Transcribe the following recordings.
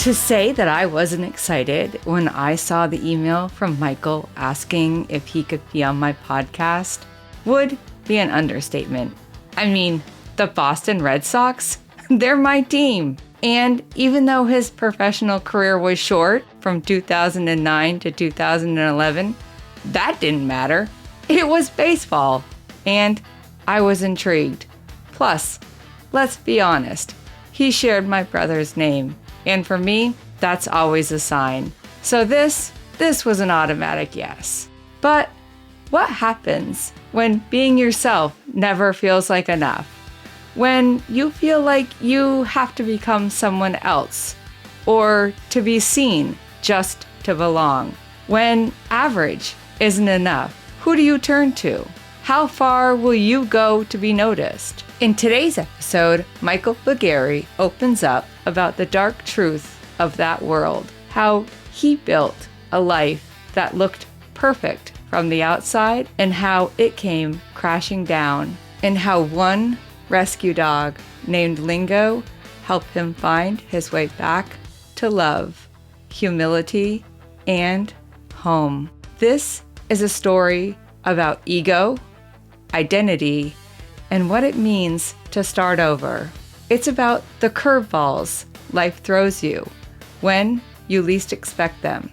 To say that I wasn't excited when I saw the email from Michael asking if he could be on my podcast would be an understatement. I mean, the Boston Red Sox, they're my team. And even though his professional career was short from 2009 to 2011, that didn't matter. It was baseball, and I was intrigued. Plus, let's be honest, he shared my brother's name, and for me, that's always a sign. So this was an automatic yes. But what happens when being yourself never feels like enough? When you feel like you have to become someone else or to be seen just to belong? When average isn't enough, who do you turn to? How far will you go to be noticed? In today's episode, Michael Bugary opens up about the dark truth of that world, how he built a life that looked perfect from the outside and how it came crashing down, and how one rescue dog named Lingo helped him find his way back to love, humility, and home. This is a story about ego, identity, and what it means to start over. It's about the curveballs life throws you when you least expect them.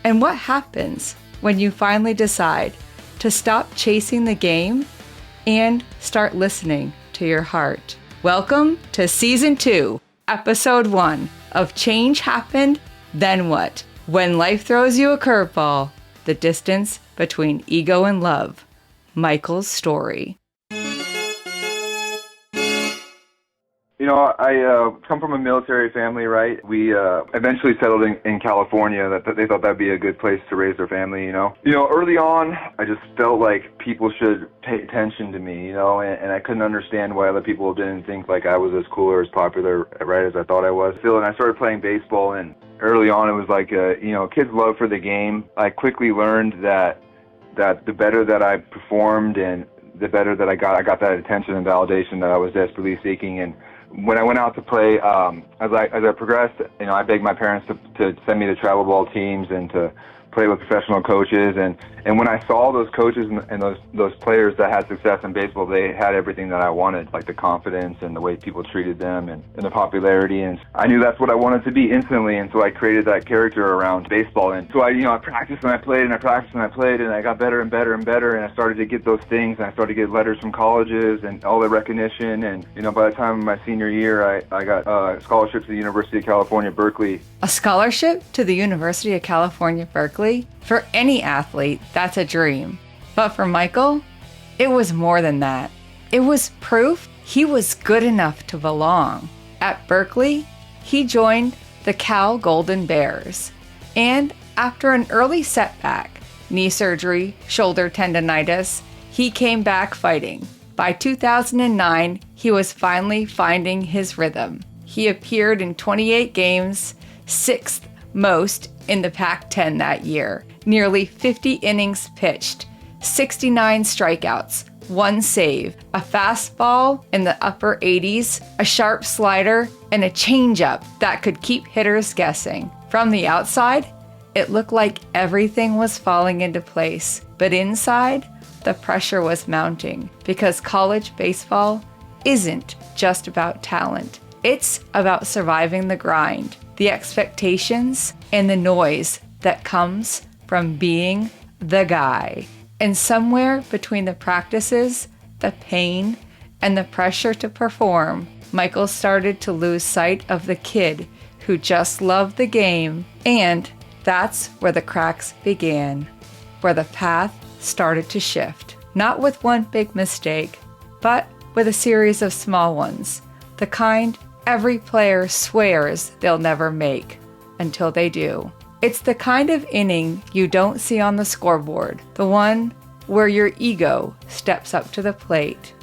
And what happens when you finally decide to stop chasing the game and start listening to your heart. Welcome to Season 2, Episode 1 of Change Happened, Then What? When Life Throws You a Curveball, the distance between ego and love. Michael's story. You know, I come from a military family, right? We eventually settled in California. That they thought that'd be a good place to raise their family, you know. Early on, I just felt like people should pay attention to me, and I couldn't understand why other people didn't think like I was as cool or as popular, right, as I thought I was. And I started playing baseball, and early on it was like, kids' love for the game. I quickly learned that the better that I performed and the better that I got that attention and validation that I was desperately seeking. And when I went out to play, as I progressed, I begged my parents to send me to travel ball teams and to play with professional coaches. And when I saw those coaches and those players that had success in baseball, they had everything that I wanted, like the confidence and the way people treated them and the popularity. And I knew that's what I wanted to be instantly. And so I created that character around baseball. And so I practiced and I played and I practiced and I played, and I got better and better and better. And I started to get those things, and I started to get letters from colleges and all the recognition. And, by the time of my senior year, I got a scholarship to the University of California, Berkeley. A scholarship to the University of California, Berkeley? For any athlete, that's a dream. But for Michael, it was more than that. It was proof he was good enough to belong. At Berkeley, he joined the Cal Golden Bears. And after an early setback, knee surgery, shoulder tendonitis, he came back fighting. By 2009, he was finally finding his rhythm. He appeared in 28 games, sixth most in the Pac-10 that year. Nearly 50 innings pitched, 69 strikeouts, 1 save, a fastball in the upper 80s, a sharp slider, and a changeup that could keep hitters guessing. From the outside, it looked like everything was falling into place, but inside, the pressure was mounting because college baseball isn't just about talent. It's about surviving the grind, the expectations, and the noise that comes from being the guy. And somewhere between the practices, the pain, and the pressure to perform, Michael started to lose sight of the kid who just loved the game. And that's where the cracks began, where the path started to shift. Not with one big mistake, but with a series of small ones, the kind every player swears they'll never make until they do. It's the kind of inning you don't see on the scoreboard, the one where your ego steps up to the plate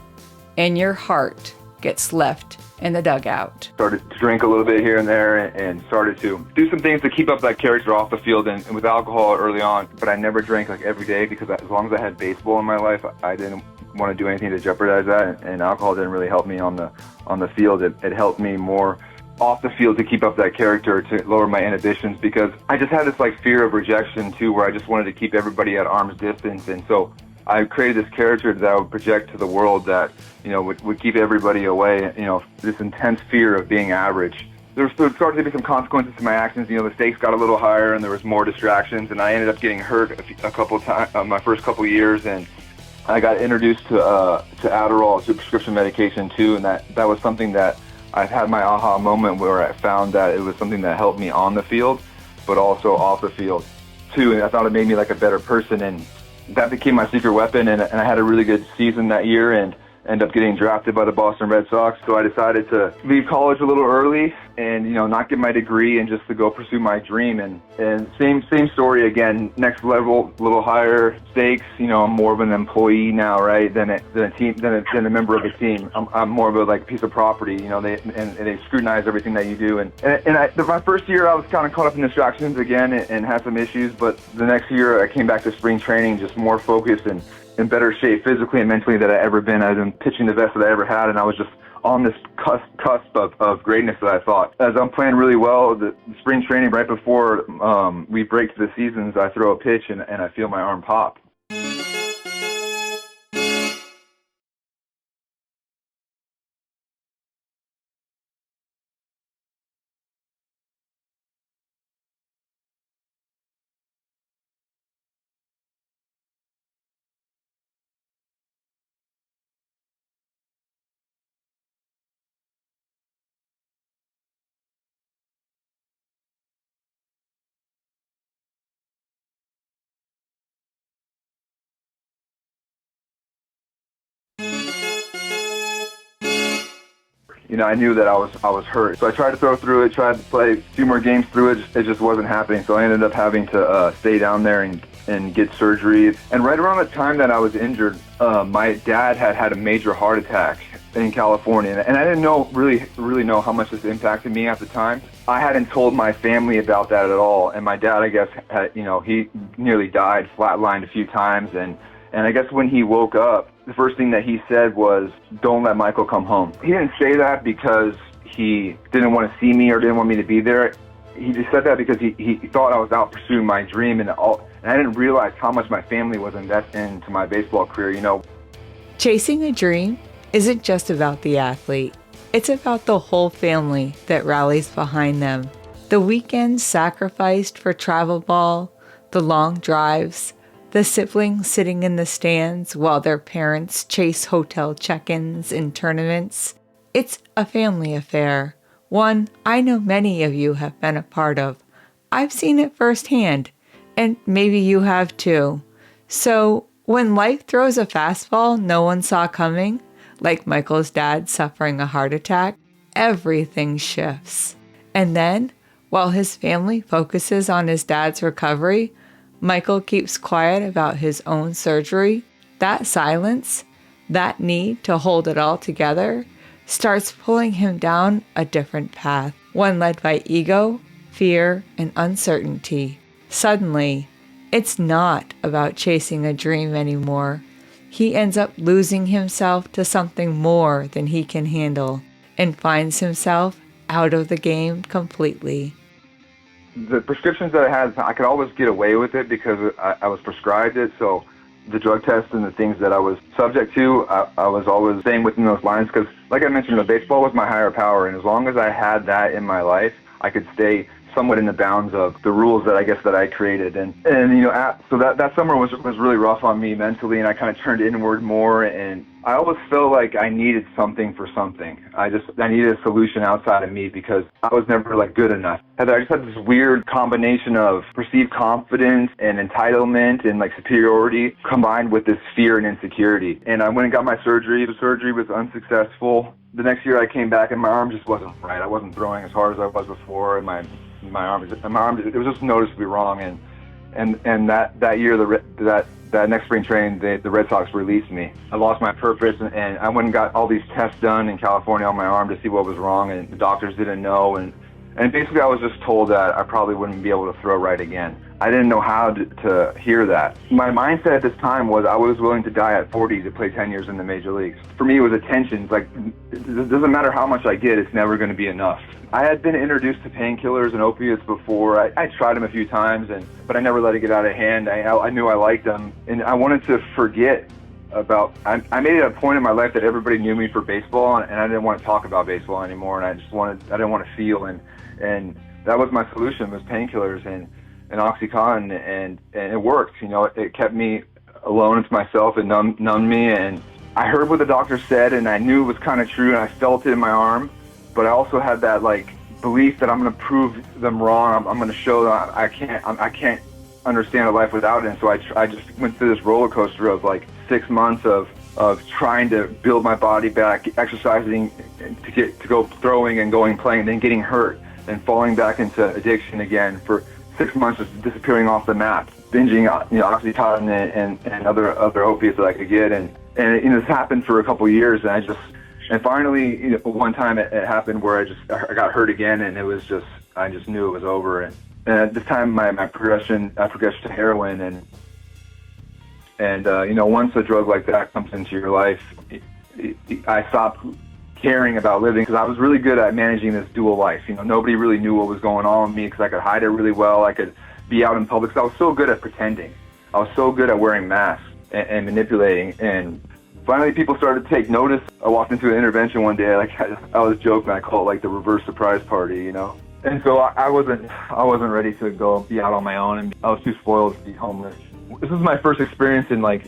and your heart gets left in the dugout. Started to drink a little bit here and there and started to do some things to keep up that character off the field and with alcohol early on. But I never drank like every day because as long as I had baseball in my life, I didn't want to do anything to jeopardize that. And alcohol didn't really help me on the field. It helped me more off the field to keep up that character, to lower my inhibitions, because I just had this like fear of rejection too, where I just wanted to keep everybody at arm's distance. And so I created this character that I would project to the world that, would keep everybody away, this intense fear of being average. There started to be some consequences to my actions. The stakes got a little higher and there was more distractions, and I ended up getting hurt a couple times, my first couple years, and I got introduced to Adderall, to prescription medication too, and that was something that I've had my aha moment where I found that it was something that helped me on the field, but also off the field too, and I thought it made me like a better person, and that became my secret weapon, and I had a really good season that year and ended up getting drafted by the Boston Red Sox. So I decided to leave college a little early and, not get my degree and just to go pursue my dream. And same story again, next level, a little higher stakes. I'm more of an employee now, right, than a member of a team. I'm more of a like piece of property, they scrutinize everything that you do. And my first year I was kind of caught up in distractions again and had some issues, but the next year I came back to spring training just more focused and in better shape physically and mentally than I ever been. I've been pitching the best that I ever had, and I was just on this cusp of greatness that I thought. As I'm playing really well, the spring training right before we break to the seasons, I throw a pitch and I feel my arm pop. I knew that I was hurt. So I tried to throw through it, tried to play a few more games through it. It just wasn't happening. So I ended up having to stay down there and get surgery. And right around the time that I was injured, my dad had a major heart attack in California. And I didn't really know how much this impacted me at the time. I hadn't told my family about that at all. And my dad, I guess, he nearly died, flatlined a few times. And I guess when he woke up, the first thing that he said was, "Don't let Michael come home." He didn't say that because he didn't want to see me or didn't want me to be there. He just said that because he thought I was out pursuing my dream, and I didn't realize how much my family was invested into my baseball career, Chasing a dream isn't just about the athlete. It's about the whole family that rallies behind them. The weekends sacrificed for travel ball, the long drives, the siblings sitting in the stands while their parents chase hotel check-ins and tournaments. It's a family affair, one I know many of you have been a part of. I've seen it firsthand, and maybe you have too. So when life throws a fastball no one saw coming, like Michael's dad suffering a heart attack, everything shifts. And then, while his family focuses on his dad's recovery, Michael keeps quiet about his own surgery. That silence, that need to hold it all together, starts pulling him down a different path, one led by ego, fear, and uncertainty. Suddenly, it's not about chasing a dream anymore. He ends up losing himself to something more than he can handle and finds himself out of the game completely. The prescriptions that I had, I could always get away with it because I was prescribed it. So the drug tests and the things that I was subject to, I was always staying within those lines because, like I mentioned, baseball was my higher power. And as long as I had that in my life, I could stay somewhat in the bounds of the rules that I created. So that summer was really rough on me mentally, and I kind of turned inward more, and I always felt like I needed something for something. I needed a solution outside of me because I was never good enough. I just had this weird combination of perceived confidence and entitlement and superiority combined with this fear and insecurity. And I went and got my surgery. The surgery was unsuccessful. The next year I came back and my arm just wasn't right. I wasn't throwing as hard as I was before, and my arm it was just noticeably wrong. And that year, that next spring training, the Red Sox released me. I lost my purpose, and I went and got all these tests done in California on my arm to see what was wrong, and the doctors didn't know. And basically, I was just told that I probably wouldn't be able to throw right again. I didn't know how to hear that. My mindset at this time was I was willing to die at 40 to play 10 years in the major leagues. For me, it was attention. Like, it doesn't matter how much I get, it's never going to be enough. I had been introduced to painkillers and opiates before. I tried them a few times, but I never let it get out of hand. I knew I liked them, and I wanted to forget about. I made it a point in my life that everybody knew me for baseball, and I didn't want to talk about baseball anymore. And I didn't want to feel, and that was my solution, was painkillers and OxyContin, and it worked. You know, it kept me alone to myself and numbed me. And I heard what the doctor said, and I knew it was kind of true, and I felt it in my arm. But I also had that like belief that I'm going to prove them wrong. I'm going to show them I can't understand a life without it. And so I just went through this roller coaster of like 6 months of trying to build my body back, exercising to go throwing and going playing, and then getting hurt and falling back into addiction again for 6 months, just disappearing off the map, binging, you know, OxyContin and other opiates that I could get, and this happened for a couple of years, and finally, you know, one time it happened where I got hurt again, and it was just, I just knew it was over, and at this time I progressed to heroin, and you know, once a drug like that comes into your life, I stopped caring about living, because I was really good at managing this dual life. You know, nobody really knew what was going on with me because I could hide it really well. I could be out in public because I was so good at pretending. I was so good at wearing masks and manipulating. And finally, people started to take notice. I walked into an intervention one day, like I was joking. I call it like the reverse surprise party, you know. And so I wasn't ready to go be out on my own, and I was too spoiled to be homeless. This was my first experience in like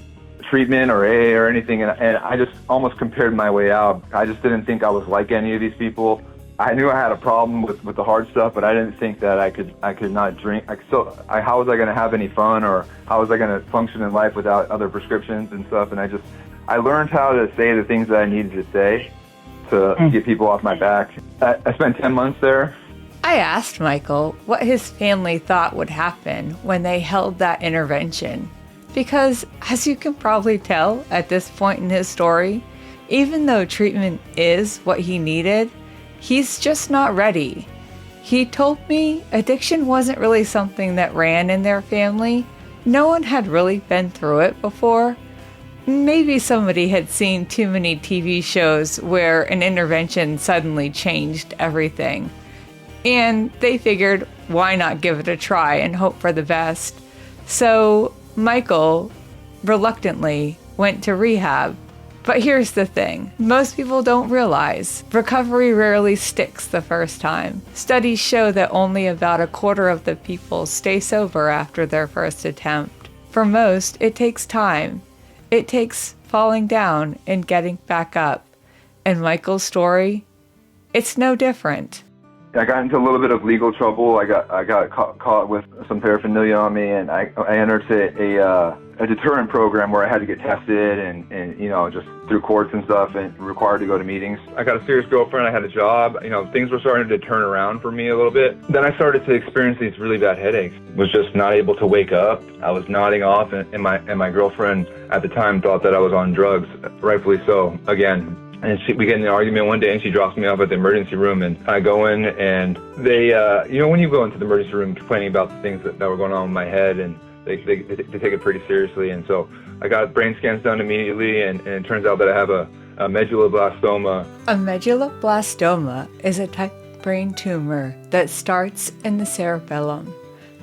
treatment or AA or anything, and I just almost compared my way out. I just didn't think I was like any of these people. I knew I had a problem with the hard stuff, but I didn't think that I could not drink. How was I going to have any fun, or how was I going to function in life without other prescriptions and stuff? And I learned how to say the things that I needed to say to get people off my back. I spent 10 months there. I asked Michael what his family thought would happen when they held that intervention. Because, as you can probably tell at this point in his story, even though treatment is what he needed, he's just not ready. He told me addiction wasn't really something that ran in their family. No one had really been through it before. Maybe somebody had seen too many TV shows where an intervention suddenly changed everything. And they figured, why not give it a try and hope for the best? So Michael reluctantly went to rehab. But here's the thing. Most people don't realize recovery rarely sticks the first time. Studies show that only about a quarter of the people stay sober after their first attempt. For most, it takes time. It takes falling down and getting back up. And Michael's story, it's no different. I got into a little bit of legal trouble. I got caught with some paraphernalia on me, and I entered a deterrent program where I had to get tested and you know, just through courts and stuff, and required to go to meetings. I got a serious girlfriend. I had a job. You know, things were starting to turn around for me a little bit. Then I started to experience these really bad headaches. Was just not able to wake up. I was nodding off, and my girlfriend at the time thought that I was on drugs, rightfully so. Again. And we get in an argument one day, and she drops me off at the emergency room, and I go in, and they, you know, when you go into the emergency room complaining about the things that were going on in my head, and they take it pretty seriously. And so I got brain scans done immediately, and it turns out that I have a medulloblastoma. A medulloblastoma is a type of brain tumor that starts in the cerebellum.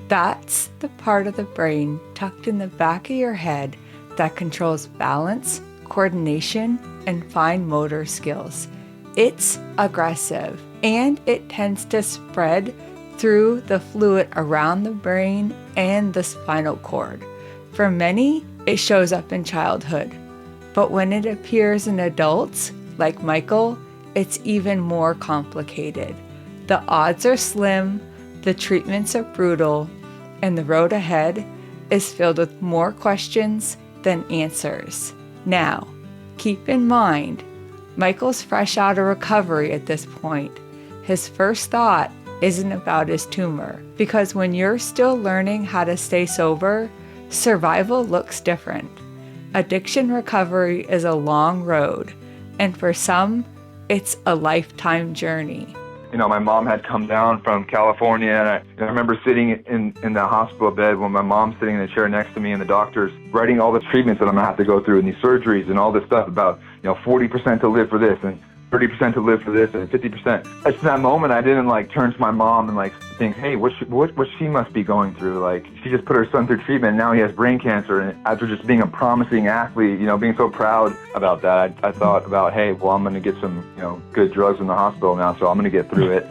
That's the part of the brain tucked in the back of your head that controls balance, coordination, and fine motor skills. It's aggressive, and it tends to spread through the fluid around the brain and the spinal cord. For many, it shows up in childhood, but when it appears in adults, like Michael, it's even more complicated. The odds are slim, the treatments are brutal, and the road ahead is filled with more questions than answers. Now, keep in mind, Michael's fresh out of recovery at this point. His first thought isn't about his tumor, because when you're still learning how to stay sober, survival looks different. Addiction recovery is a long road, and for some, it's a lifetime journey. My mom had come down from California, and I remember sitting in the hospital bed when my mom's sitting in the chair next to me, and the doctor's writing all the treatments that I'm gonna have to go through and these surgeries and all this stuff about 40% to live for this and 30% to live for this and 50%. At that moment, I didn't turn to my mom and think, hey, what she must be going through. She just put her son through treatment, and now he has brain cancer. And after just being a promising athlete, being so proud about that, I thought about, hey, well, I'm going to get some, good drugs in the hospital now, so I'm going to get through it.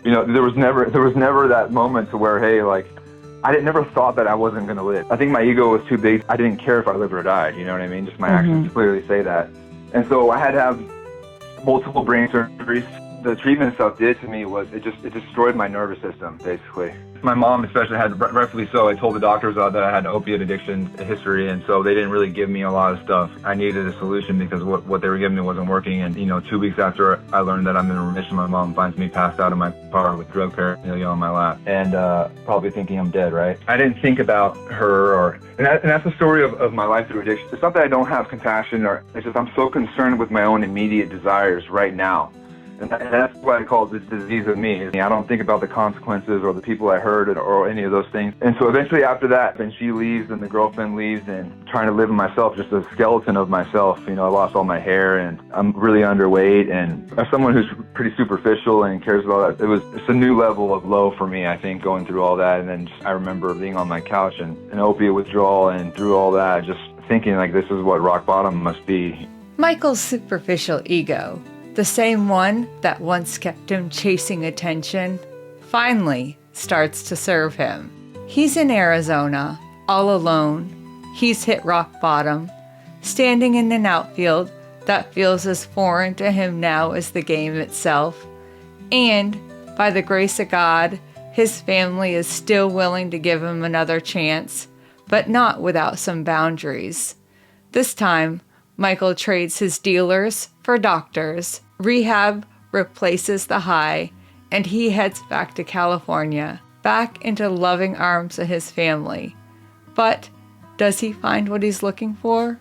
There was never that moment to where, hey, I never thought that I wasn't going to live. I think my ego was too big. I didn't care if I lived or died. You know what I mean? Just my actions clearly say that. And so I had to have multiple brain surgeries. The treatment stuff did to me was it destroyed my nervous system, basically. My mom especially had, rightfully so, I told the doctors that I had an opiate addiction history, and so they didn't really give me a lot of stuff. I needed a solution because what they were giving me wasn't working, and 2 weeks after I learned that I'm in remission, my mom finds me passed out in my car with drug paraphernalia on my lap, and probably thinking I'm dead, right? I didn't think about her, and that's the story of my life through addiction. It's not that I don't have compassion, it's just I'm so concerned with my own immediate desires right now. And that's what I call the disease of me. I don't think about the consequences or the people I hurt or any of those things. And so eventually after that, when she leaves and the girlfriend leaves and trying to live in myself, just a skeleton of myself, I lost all my hair and I'm really underweight. And as someone who's pretty superficial and cares about that, it's a new level of low for me, I think, going through all that. And then I remember being on my couch and an opiate withdrawal, and through all that, just thinking this is what rock bottom must be. Michael's superficial ego, the same one that once kept him chasing attention, finally starts to serve him. He's in Arizona, all alone. He's hit rock bottom, standing in an outfield that feels as foreign to him now as the game itself. And, by the grace of God, his family is still willing to give him another chance, but not without some boundaries. This time, Michael trades his dealers for doctors. Rehab replaces the high, and he heads back to California, back into the loving arms of his family. But does he find what he's looking for?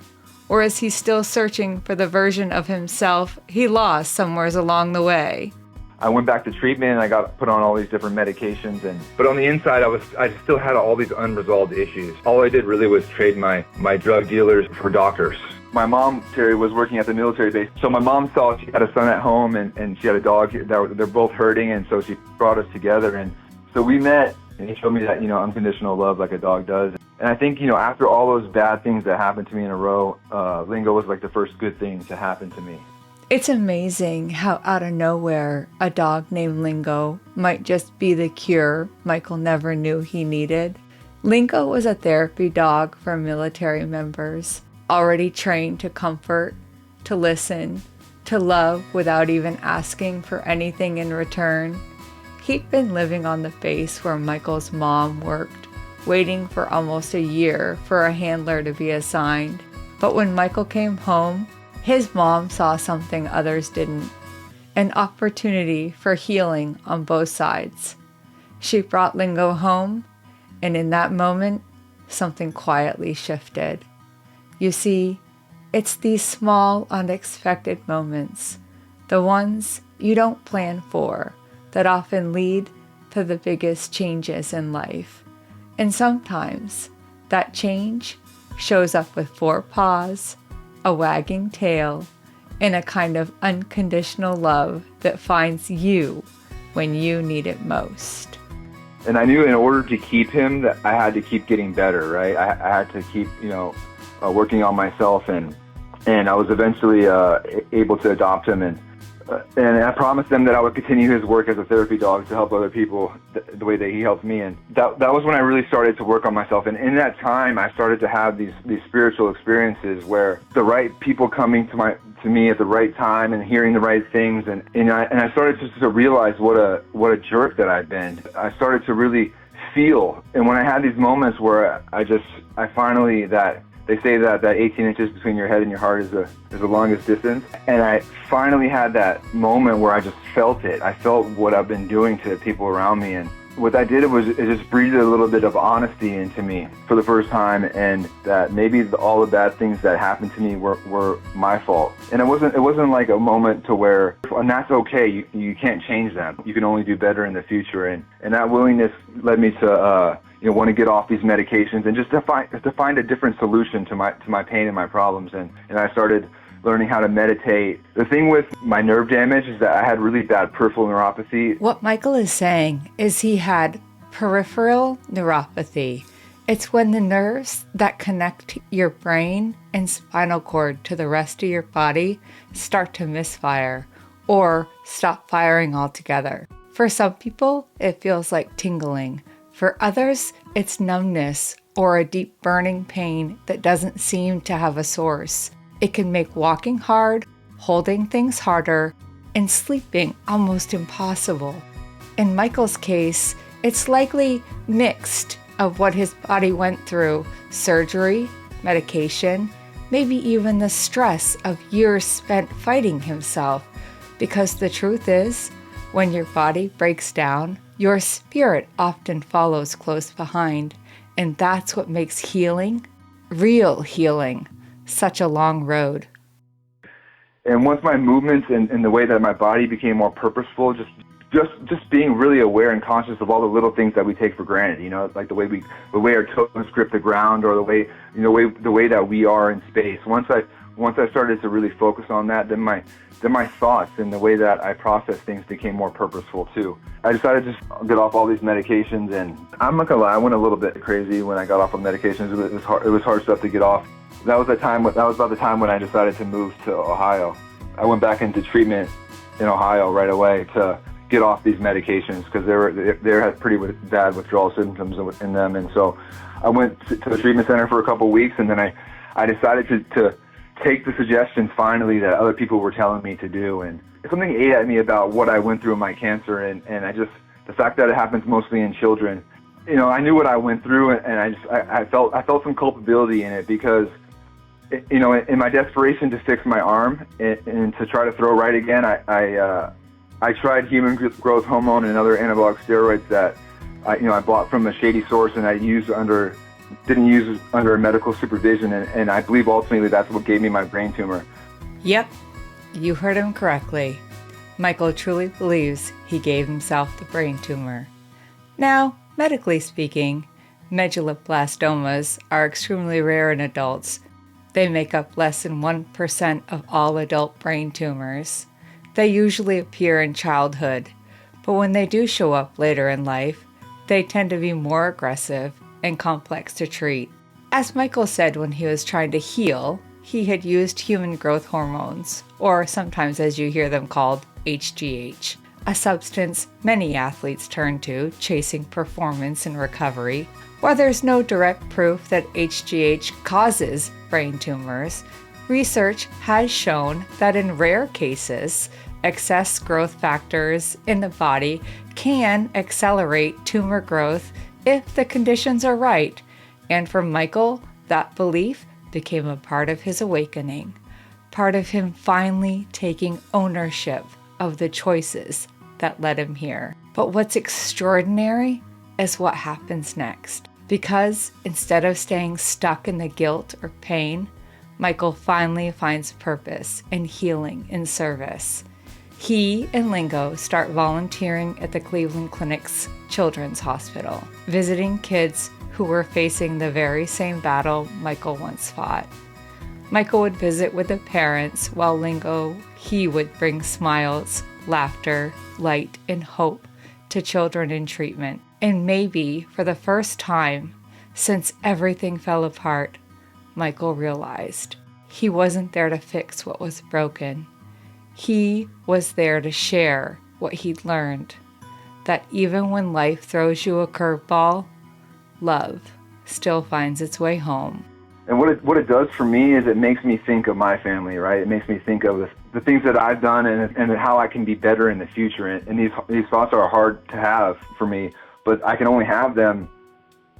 Or is he still searching for the version of himself he lost somewhere along the way? I went back to treatment, and I got put on all these different medications, but on the inside, I still had all these unresolved issues. All I did really was trade my drug dealers for doctors. My mom, Terry, was working at the military base. So my mom saw she had a son at home and she had a dog that they're both hurting, and so she brought us together. And so we met, and he showed me that, unconditional love like a dog does. And I think, after all those bad things that happened to me in a row, Lingo was the first good thing to happen to me. It's amazing how out of nowhere a dog named Lingo might just be the cure Michael never knew he needed. Lingo was a therapy dog for military members, already trained to comfort, to listen, to love without even asking for anything in return. He'd been living on the base where Michael's mom worked, waiting for almost a year for a handler to be assigned. But when Michael came home, his mom saw something others didn't, an opportunity for healing on both sides. She brought Lingo home, and in that moment, something quietly shifted. You see, it's these small, unexpected moments, the ones you don't plan for, that often lead to the biggest changes in life. And sometimes that change shows up with 4 paws, a wagging tail, and a kind of unconditional love that finds you when you need it most. And I knew in order to keep him that I had to keep getting better, right? I had to keep, working on myself, and I was eventually able to adopt him, and I promised them that I would continue his work as a therapy dog to help other people the way that he helped me. And that was when I really started to work on myself. And in that time, I started to have these spiritual experiences where the right people coming to me at the right time and hearing the right things, and I started to realize what a jerk that I'd been. I started to really feel, and when I had these moments where I finally, that they say that 18 inches between your head and your heart is the longest distance. And I finally had that moment where I just felt it. I felt what I've been doing to people around me. And what that did was it just breathed a little bit of honesty into me for the first time, and that maybe all the bad things that happened to me were my fault. And it wasn't like a moment to where, and that's okay, you can't change that. You can only do better in the future. And that willingness led me to want to get off these medications and just to find a different solution to my pain and my problems. And I started learning how to meditate. The thing with my nerve damage is that I had really bad peripheral neuropathy. What Michael is saying is he had peripheral neuropathy. It's when the nerves that connect your brain and spinal cord to the rest of your body start to misfire or stop firing altogether. For some people, it feels like tingling. For others, it's numbness or a deep burning pain that doesn't seem to have a source. It can make walking hard, holding things harder, and sleeping almost impossible. In Michael's case, it's likely mixed of what his body went through: surgery, medication, maybe even the stress of years spent fighting himself. Because the truth is, when your body breaks down, your spirit often follows close behind, and that's what makes healing, real healing, such a long road. And once my movements and the way that my body became more purposeful, just being really aware and conscious of all the little things that we take for granted, like the way our toes grip the ground, or the way that we are in space. Once I started to really focus on that, then my thoughts and the way that I process things became more purposeful too. I decided to just get off all these medications, and I'm not gonna lie, I went a little bit crazy when I got off of medications. It was hard stuff to get off. That was about the time when I decided to move to Ohio. I went back into treatment in Ohio right away to get off these medications because they had pretty bad withdrawal symptoms in them. And so I went to the treatment center for a couple of weeks, and then I decided to take the suggestions finally that other people were telling me to do. And something ate at me about what I went through in my cancer, and the fact that it happens mostly in children. I knew what I went through, and I felt some culpability in it because, in my desperation to fix my arm and to try to throw right again, I tried human growth hormone and other anabolic steroids that I bought from a shady source, and I didn't use under medical supervision, and I believe ultimately that's what gave me my brain tumor. Yep, you heard him correctly. Michael truly believes he gave himself the brain tumor. Now, medically speaking, medulloblastomas are extremely rare in adults. They make up less than 1% of all adult brain tumors. They usually appear in childhood, but when they do show up later in life, they tend to be more aggressive and complex to treat. As Michael said when he was trying to heal, he had used human growth hormones, or sometimes as you hear them called, HGH, a substance many athletes turn to chasing performance and recovery. While there's no direct proof that HGH causes brain tumors, research has shown that in rare cases, excess growth factors in the body can accelerate tumor growth if the conditions are right. And for Michael, that belief became a part of his awakening, part of him finally taking ownership of the choices that led him here. But what's extraordinary is what happens next. Because instead of staying stuck in the guilt or pain, Michael finally finds purpose and healing in service. He and Lingo start volunteering at the Cleveland Clinic's Children's Hospital, visiting kids who were facing the very same battle Michael once fought. Michael would visit with the parents while Lingo, he would bring smiles, laughter, light, and hope to children in treatment. And maybe for the first time since everything fell apart, Michael realized he wasn't there to fix what was broken. He was there to share what he'd learned, that even when life throws you a curveball, love still finds its way home. And what it does for me is it makes me think of my family, right? It makes me think of the things that I've done and how I can be better in the future. And these thoughts are hard to have for me, but I can only have them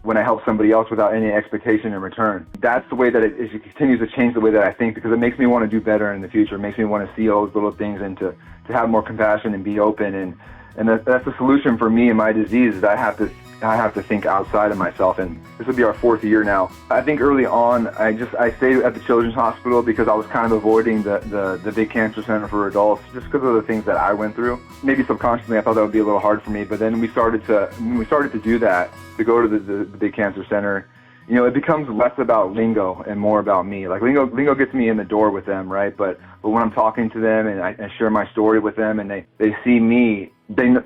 when I help somebody else without any expectation in return. That's the way that it continues to change the way that I think, because it makes me want to do better in the future. It makes me want to see all those little things and to have more compassion and be open. And that's the solution for me and my disease, is I have to think outside of myself. And this will be our 4th year now. I think early on, I stayed at the Children's Hospital because I was kind of avoiding the big cancer center for adults, just because of the things that I went through. Maybe subconsciously, I thought that would be a little hard for me. But then when we started to do that, to go to the big cancer center, you know, it becomes less about Lingo and more about me. Like Lingo gets me in the door with them, right? But when I'm talking to them and I share my story with them, and they see me, there's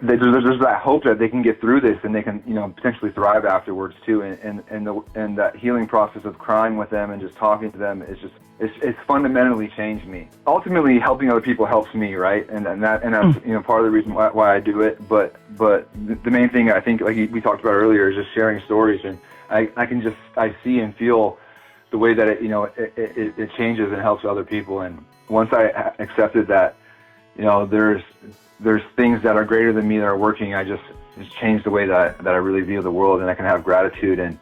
that hope that they can get through this and they can, you know, potentially thrive afterwards too. And that healing process of crying with them and just talking to them is it's fundamentally changed me. Ultimately, helping other people helps me, right? And that's you know, part of the reason why I do it. But the main thing, I think, like we talked about earlier, is just sharing stories. And I see and feel the way that it changes and helps other people. And once I accepted that, you know, there's things that are greater than me that are working, it's changed the way that I really view the world, and I can have gratitude. And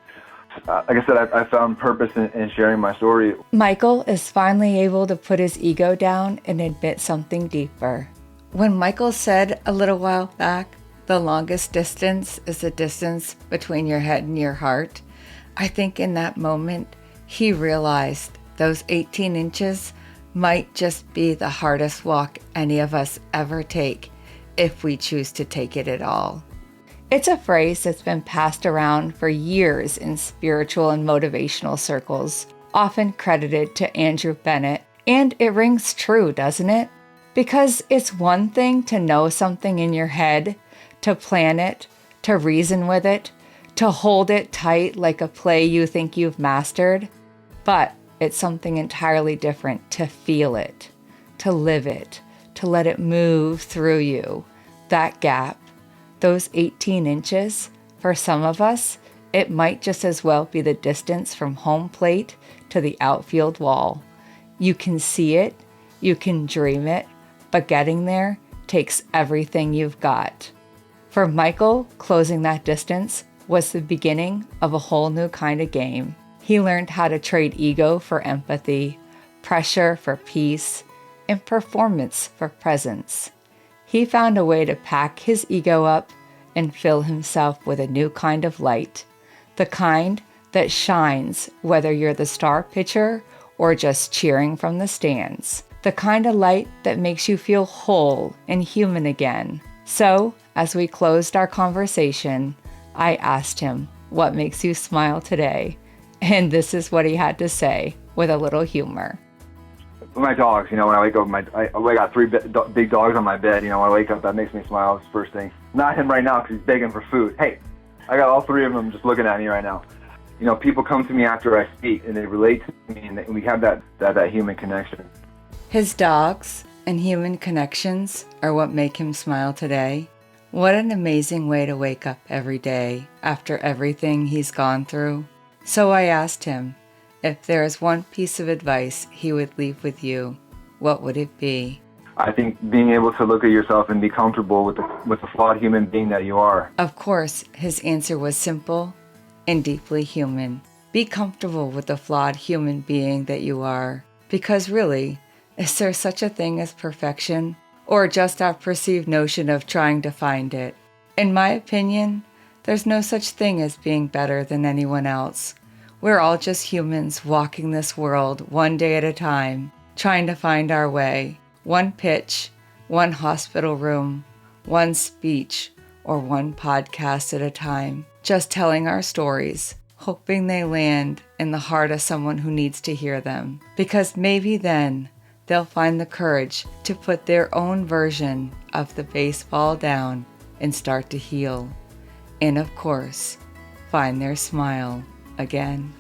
like I said, I found purpose in sharing my story. Michael is finally able to put his ego down and admit something deeper. When Michael said a little while back, the longest distance is the distance between your head and your heart, I think in that moment, he realized those 18 inches might just be the hardest walk any of us ever take, if we choose to take it at all. It's a phrase that's been passed around for years in spiritual and motivational circles, often credited to Andrew Bennett, and it rings true, doesn't it? Because it's one thing to know something in your head, to plan it, to reason with it, to hold it tight like a play you think you've mastered, but it's something entirely different to feel it, to live it, to let it move through you. That gap, those 18 inches, for some of us, it might just as well be the distance from home plate to the outfield wall. You can see it, you can dream it, but getting there takes everything you've got. For Michael, closing that distance was the beginning of a whole new kind of game. He learned how to trade ego for empathy, pressure for peace, and performance for presence. He found a way to pack his ego up and fill himself with a new kind of light, the kind that shines whether you're the star pitcher or just cheering from the stands, the kind of light that makes you feel whole and human again. So, as we closed our conversation, I asked him, "What makes you smile today?" And this is what he had to say, with a little humor. My dogs, you know, when I wake up, I got 3 big dogs on my bed. You know, when I wake up, that makes me smile. It's the first thing. Not him right now because he's begging for food. Hey, I got all 3 of them just looking at me right now. You know, people come to me after I speak and they relate to me, and we have that human connection. His dogs and human connections are what make him smile today. What an amazing way to wake up every day after everything he's gone through. So I asked him, if there is one piece of advice he would leave with you, what would it be? I think being able to look at yourself and be comfortable with the flawed human being that you are. Of course, his answer was simple and deeply human. Be comfortable with the flawed human being that you are. Because really, is there such a thing as perfection? Or just our perceived notion of trying to find it? In my opinion, there's no such thing as being better than anyone else. We're all just humans walking this world one day at a time, trying to find our way. One pitch, one hospital room, one speech, or one podcast at a time. Just telling our stories, hoping they land in the heart of someone who needs to hear them. Because maybe then they'll find the courage to put their own version of the baseball down and start to heal. And of course, find their smile again.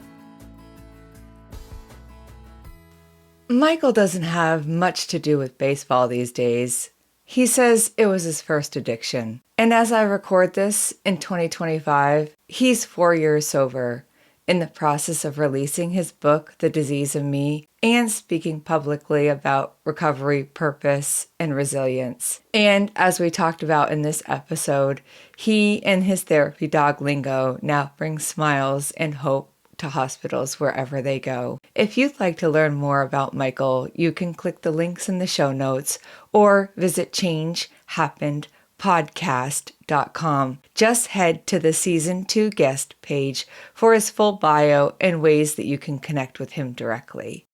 Michael doesn't have much to do with baseball these days. He says it was his first addiction. And as I record this in 2025, he's 4 years sober, in the process of releasing his book, The Disease of Me, and speaking publicly about recovery, purpose, and resilience. And as we talked about in this episode, he and his therapy dog, Lingo, now bring smiles and hope to hospitals wherever they go. If you'd like to learn more about Michael, you can click the links in the show notes or visit changehappened podcast.com. Just head to the Season 2 guest page for his full bio and ways that you can connect with him directly.